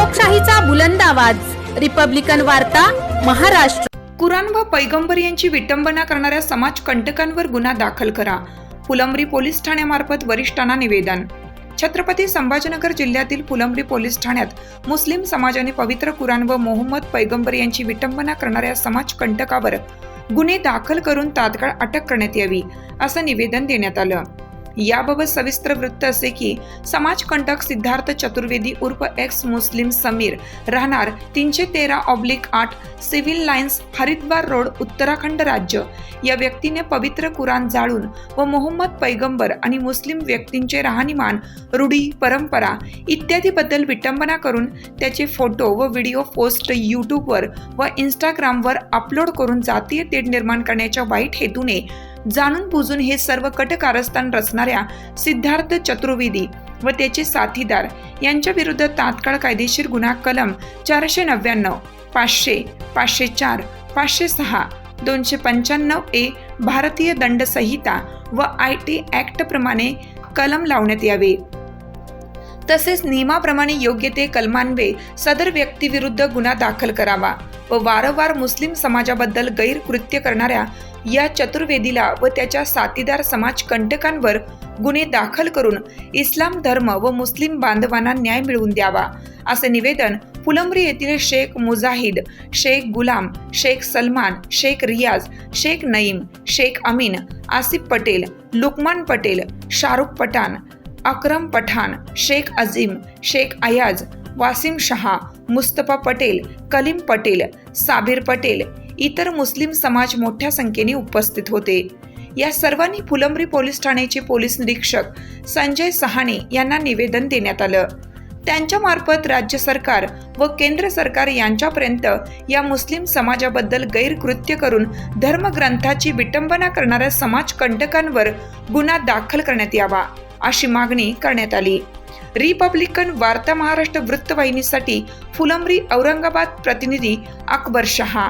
लोकशाहीचा बुलंद आवाज, रिपब्लिकन वार्ता, महाराष्ट्र। कुराण व पैगंबर यांची विटंबना करणाऱ्या समाजकंटकांवर गुन्हा दाखल करा, फुलंब्री पोलीस ठाण्यामार्फत वरिष्ठांना निवेदन। छत्रपती संभाजीनगर जिल्ह्यातील फुलंब्री पोलीस ठाण्यात मुस्लिम समाजाने पवित्र कुराण व मोहम्मद पैगंबर यांची विटंबना करणाऱ्या समाजकंटकावर गुन्हे दाखल करून तात्काळ अटक करण्यात यावी, असं निवेदन देण्यात आलं। याबाबत सविस्तर वृत्त असे की समाजकंटक सिद्धार्थ चतुर्वेदी उर्फ एक्स मुस्लिम समीर राहणार 313/8 civil lines Haridwar road Uttarakhand राज्य या व्यक्तीने पवित्र कुराण जाळून व मोहम्मद पैगंबर आणि मुस्लिम व्यक्तींचे राहणीमान, रूढी, परंपरा इत्यादी बद्दल विटंबना करून त्याचे फोटो व व्हिडिओ पोस्ट यूट्यूबवर व इंस्टाग्रामवर अपलोड करून जातीय तेढ निर्माण करण्याच्या वाईट हेतूने जाणून बुजून हे सर्व कट कारस्थान रचणाऱ्या सिद्धार्थ चतुर्वेदी व त्याचे साथीदार यांच्या विरुद्ध तात्काळ कायदेशीर गुन्हा कलम 499, 500, 504, 506, 295A भारतीय दंड संहिता व IT ऍक्ट प्रमाणे कलम लावण्यात यावे। तसेच नियमाप्रमाणे योग्य ते कलमान्वये सदर व्यक्तीविरुद्ध गुन्हा दाखल करावा व वारंवार मुस्लिम समाजाबद्दल गैरकृत्य करणाऱ्या या चतुर्वेदीला व त्याच्या साथीदार समाजकंटकांवर गुन्हे दाखल करून इस्लाम धर्म व मुस्लिम बांधवांना न्याय मिळवून द्यावा, असे निवेदन फुलंब्री येथील शेख मुजाहिद, शेख गुलाम, शेख सलमान, शेख रियाज, शेख नईम, शेख अमीन, आसिफ पटेल, लुकमान पटेल, शाहरुख पठाण, अकरम पठाण, शेख अजीम, शेख अयाज, वासिम शहा, मुस्तफा पटेल, कलीम पटेल, साबिर पटेल इतर मुस्लिम समाज मोठ्या संख्येने उपस्थित होते। या सर्वांनी फुलंब्री पोलीस ठाण्याचे पोलीस निरीक्षक संजय सहाणे यांना निवेदन देण्यात आलं। त्यांच्या मार्फत राज्य सरकार व केंद्र सरकार यांच्यापर्यंत या मुस्लिम समाजाबद्दल गैरकृत्य करून धर्मग्रंथाची विटंबना करणाऱ्या समाजकंटकांवर गुन्हा दाखल करण्यात यावा, अशी मागणी करण्यात आली। रिपब्लिकन वार्ता महाराष्ट्र वृत्तवाहिनीसाठी फुलंब्री औरंगाबाद प्रतिनिधी अकबर शहा।